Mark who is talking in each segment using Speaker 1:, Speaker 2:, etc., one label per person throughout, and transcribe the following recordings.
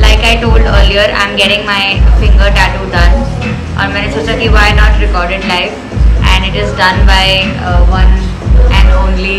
Speaker 1: like I told earlier, I'm getting my finger tattoo done. और मैंने सोचा कि why not record it live, and it is done by one and only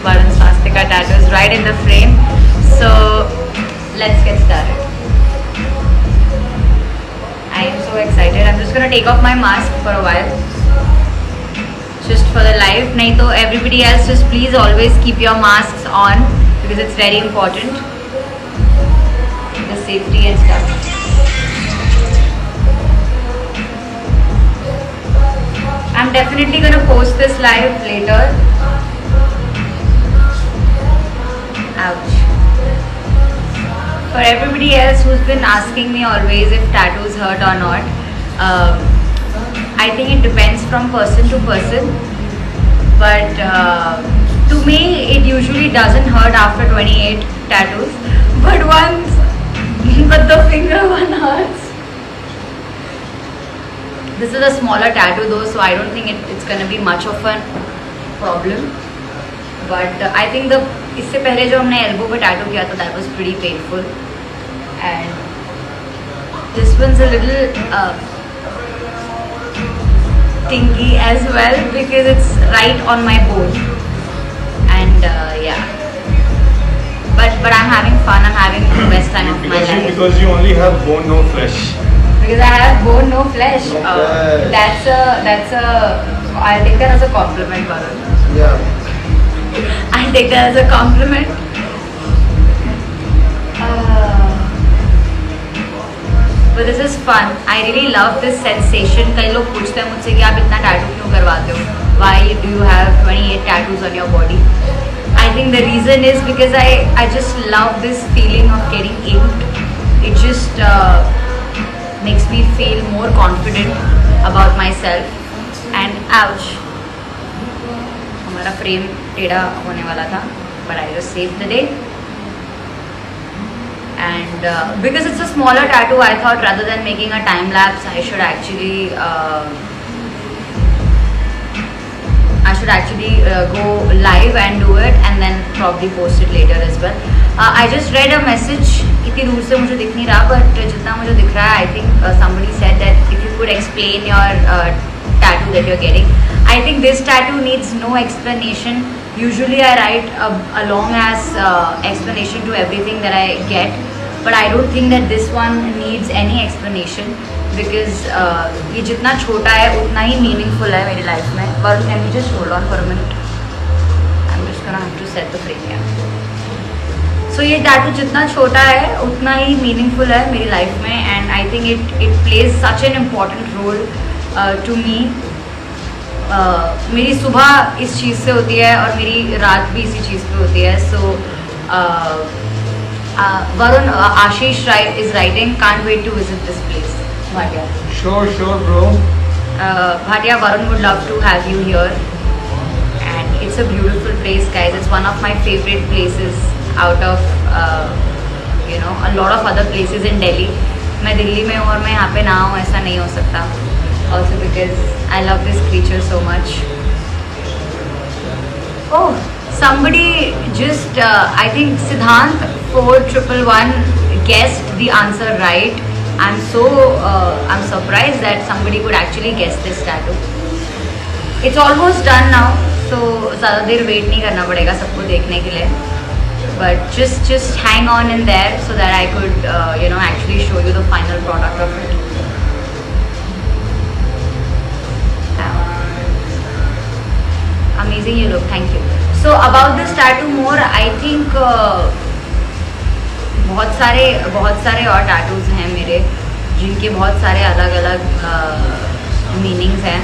Speaker 1: Varun Swastika Tattoos right in the frame. So let's get started. I am so excited. I'm just gonna take off my mask for a while, just for the live. नहीं तो everybody else, just please always keep your masks on because it's very important, the safety and stuff. I'm definitely gonna post this live later. Ouch. For everybody else who's been asking me always if tattoos hurt or not, I think it depends from person to person, but to me it usually doesn't hurt after 28 tattoos, but but the finger one hurts. This is a smaller tattoo though, so I don't think it's gonna be much of a problem, but I think इससे पहले जो हमने elbow पे tattoo किया था, that was pretty painful, and this one's a little stingy as well because it's right on my bone, and yeah, but I'm having fun. I'm having the best time of my life.
Speaker 2: Because you only have bone, no flesh.
Speaker 1: Because I have bone, no flesh.
Speaker 2: No flesh.
Speaker 1: That's a. I'll take that as a compliment, Varun.
Speaker 2: Yeah.
Speaker 1: I'll take that as a compliment. But this is fun. I really love this sensation. कई लोग पूछते हैं मुझसे कि आप इतना tattoo क्यों करवाते हो? Why do you have 28 tattoos on your body? I think the reason is because I just love this feeling of getting inked. It just makes me feel more confident about myself. And ouch, हमारा frame टेढ़ा होने वाला था, but I just saved the day. And because it's a smaller tattoo, I thought rather than making a time lapse, I should actually go live and do it, and then probably post it later as well. I just read a message. इतनी दूर से मुझे दिख नहीं रहा, but जितना मुझे दिख रहा है, I think somebody said that if you could explain your tattoo that you're getting. I think this tattoo needs no explanation. Usually I write a long ass explanation to everything that I get, but I don't think that this one needs any explanation because ये जितना छोटा है उतना ही meaningful है मेरी life में. But let me just hold on for a minute. I'm just gonna have to set the frame here. So ये tattoo जितना छोटा है उतना ही meaningful है मेरी life में, and I think it plays such an important role to me. मेरी सुबह इस चीज़ से होती है और मेरी रात भी इसी चीज़ पे होती है. So Varun, Ashish is writing, can't wait to visit this place. Bhatia.
Speaker 2: Sure, bro.
Speaker 1: Bhatia, Varun would love to have you here, and it's a beautiful place, guys. It's one of my favorite places out of a lot of other places in Delhi. मैं दिल्ली में हूँ और मैं यहाँ पे ना हूँ, ऐसा नहीं हो सकता. Also because I love this creature so much. Oh, somebody just I think Siddhant 4111 guessed the answer right. I'm surprised that somebody could actually guess this tattoo. It's almost done now, so ज़्यादा देर wait नहीं करना पड़ेगा सबको देखने के लिए. But just hang on in there so that I could actually show you the final product of it. Amazing you look, thank you. So about this tattoo more, I think बहुत सारे और tattoos हैं मेरे जिनके बहुत सारे अलग अलग meanings हैं.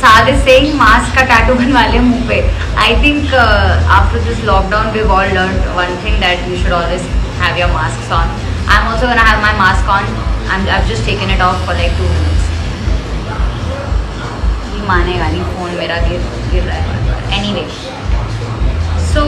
Speaker 1: Saad is saying mask का tattoo बनवा ले मुंह पे. I think after this lockdown we've all learned one thing, that you should always have your masks on. I'm also gonna have my mask on. I've just taken it off for like 2 minutes. मानेगा नहीं, phone मेरा गिर रहा है बार बार. Anyway, so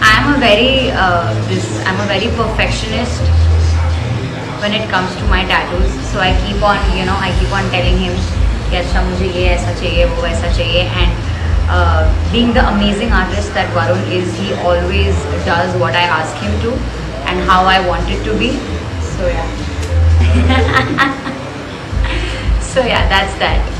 Speaker 1: I'm a very I'm a very perfectionist when it comes to my tattoos. So I keep on, I keep on telling him कि अच्छा मुझे ये ऐसा चाहिए, वो वैसा चाहिए. And being the amazing artist that Varun is, he always does what I ask him to and how I want it to be. So yeah. So yeah, that's that.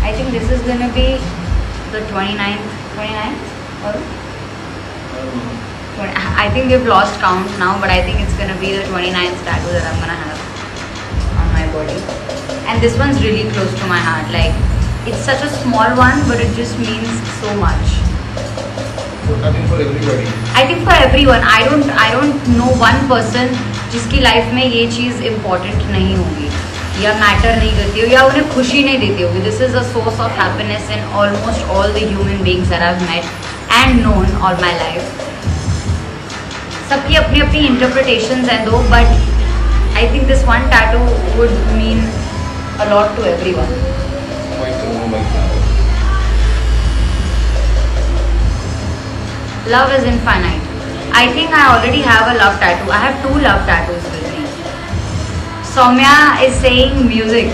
Speaker 1: I think this is gonna be the 29th. 29th? Or? I think we've lost count now, but I think it's gonna be the 29th tattoo that I'm gonna have on my body. And this one's really close to my heart. Like, it's such a small one, but it just means so much.
Speaker 2: So I think for everybody.
Speaker 1: I think for everyone. I don't know one person जिसकी life में ये चीज़ important नहीं होगी या matter नहीं करती हो या उन्हें खुशी नहीं देती होगी. This is a source of happiness in almost all the human beings that I have met and known all my life. सबकी अपनी अपनी इंटरप्रिटेशंस हैं दो, but I think this one tattoo would mean a lot to everyone. Love is infinite. I think I already have a love tattoo. I have 2 love tattoos with me. Soumya is saying music.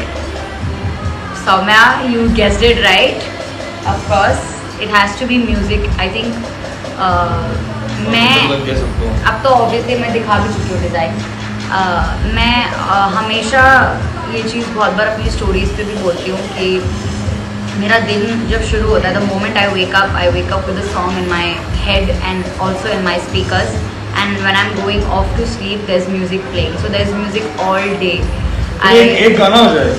Speaker 1: Soumya, you guessed it right. Of course, it has to be music. I think मैं अब तो obviously मैं दिखा भी चुकी हूँ design. मैं हमेशा ये चीज़ बहुत बार अपनी स्टोरीज पे भी बोलती हूँ कि मेरा दिन जब शुरू होता है, the moment I wake up with a song in my head and also in my speakers, and when I am going off to sleep there is music playing. So there is music all day.
Speaker 2: एक गाना हो जाए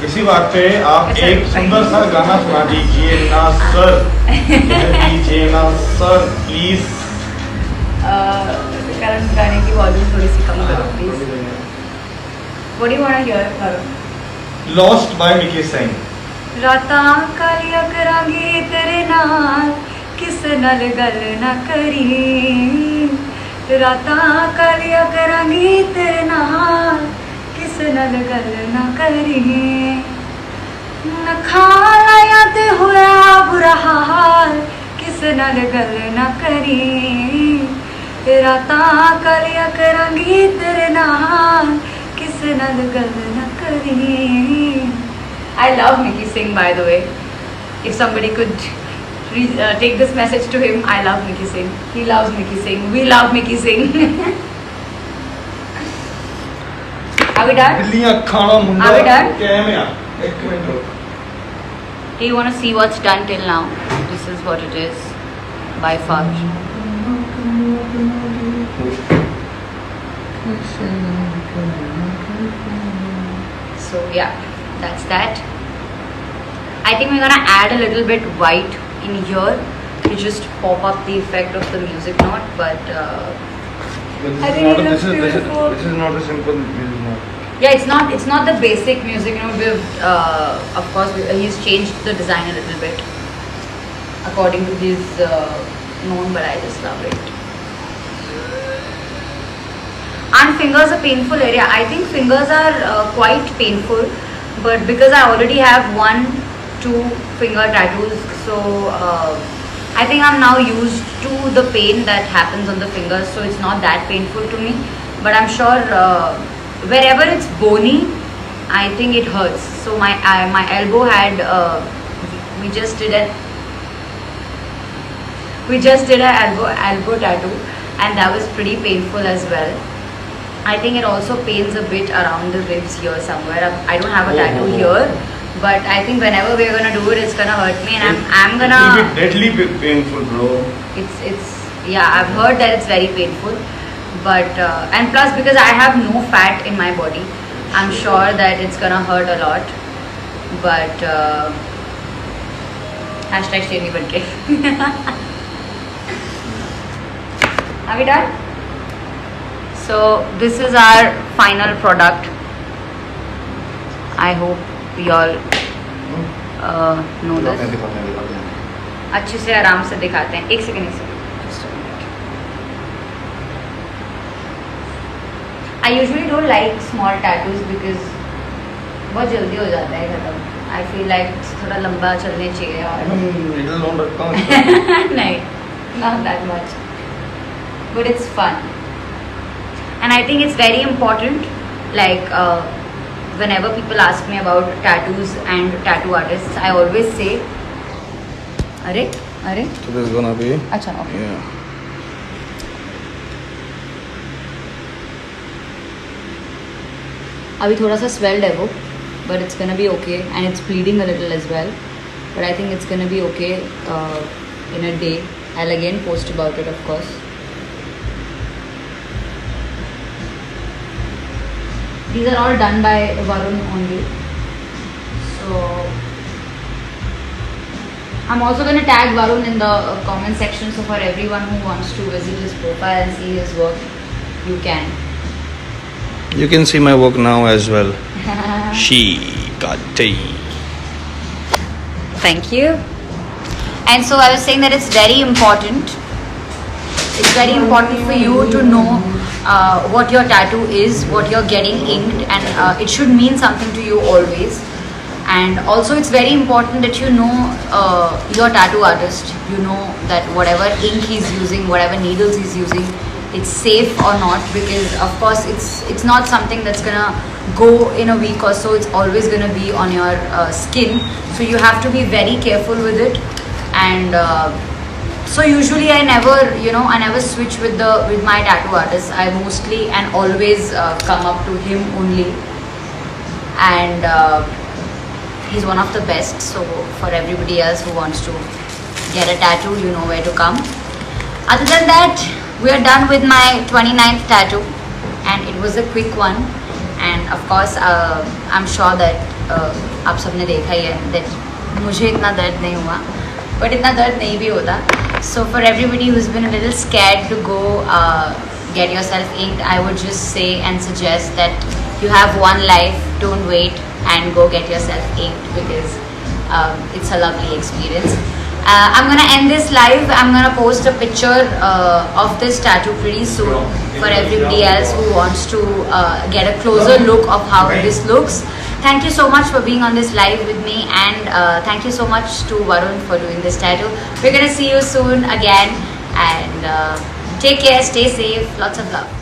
Speaker 2: इसी बात पे, आप एक सुंदर सा गाना सुना दीजिए ना सर. दीजिए ना सर प्लीज.
Speaker 1: कारण गाने की वॉल्यूम थोड़ी सी कम करो please. What do you want to hear?
Speaker 2: Lost by Mickey Singh.
Speaker 1: रातां कालियां करांगी तेरे नाल, किस नाल गल ना करी. रातां कालियां करांगी तेरे नाल, किस नाल गल ना करी. नखालाया ते होया बुरा हाल, किस नाल गल ना करी. रातां कालियां करांगी तेरे नाल, किस नाल गल ना करी. I love Mickey Singh, by the way. If somebody could take this message to him, I love Mickey Singh. He loves Mickey Singh. We love Mickey Singh. Are we done?
Speaker 2: बिल्लियां खाना मुंडा.
Speaker 1: Are we done?
Speaker 2: क्या है मैं? एक minute.
Speaker 1: Do you want to see what's done till now? This is what it is, by far. So yeah. That's that. I think we're gonna add a little bit white in here to just pop up the effect of the music note, but I think it looks beautiful.
Speaker 2: This is not a simple music note.
Speaker 1: Yeah, it's not the basic music note. We've of course he's changed the design a little bit according to his known, but I just love it. And fingers are painful area. I think fingers are quite painful. But because I already have 1-2 finger tattoos, so I think I'm now used to the pain that happens on the fingers, so it's not that painful to me. But I'm sure wherever it's bony, I think it hurts. So my elbow had we just did an elbow tattoo, and that was pretty painful as well. I think it also pains a bit around the ribs here somewhere. I don't have a tattoo here, but I think whenever we're gonna do it, it's gonna hurt me, and I'm gonna.
Speaker 2: It will be deadly painful, bro.
Speaker 1: It's yeah. I've heard that it's very painful, but and plus because I have no fat in my body, I'm sure that it's gonna hurt a lot. But hashtag Shreni Banke. Are we done? So this is our final product. I hope you all know this. अच्छे से आराम से दिखाते हैं. एक second. I usually don't like small tattoos because बहुत जल्दी हो जाता है खत्म. I feel like थोड़ा लंबा चलने चाहिए और
Speaker 2: लिटिल नोन रखता हूँ.
Speaker 1: नहीं, not that much. But it's fun. And I think it's very important, like whenever people ask me about tattoos and tattoo artists, I always say, अरे अरे
Speaker 2: So this is gonna be.
Speaker 1: अच्छा okay.
Speaker 2: Yeah.
Speaker 1: अभी थोड़ा सा swelled है वो, but it's gonna be okay, and it's bleeding a little as well, but I think it's gonna be okay in a day. I'll again post about it, of course. These are all done by Varun only. So I'm also going to tag Varun in the comment section. So for everyone who wants to visit his profile and see his work, you can.
Speaker 2: You can see my work now as well. She got tea.
Speaker 1: Thank you. And so I was saying that it's very important. It's very important for you to know what your tattoo is, what you're getting inked, and it should mean something to you always. And also it's very important that you know your tattoo artist. You know that whatever ink he's using, whatever needles he's using, it's safe or not, because of course it's not something that's gonna go in a week or so. It's always gonna be on your skin, so you have to be very careful with it. And so usually I never switch with my tattoo artist. I mostly and always come up to him only, and he's one of the best. So for everybody else who wants to get a tattoo, you know where to come. Other than that, we are done with my 29th tattoo, and it was a quick one. And of course I'm sure that आप सबने देखा ही है that मुझे इतना दर्द नहीं हुआ, but इतना दर्द नहीं भी होता. So for everybody who's been a little scared to go get yourself inked, I would just say and suggest that you have one life. Don't wait and go get yourself inked, because it's a lovely experience. I'm gonna end this live. I'm gonna post a picture of this tattoo pretty soon for everybody else who wants to get a closer look of how this looks. Thank you so much for being on this live with me, and thank you so much to Varun for doing this tattoo. We're gonna see you soon again, and take care, stay safe, lots of love.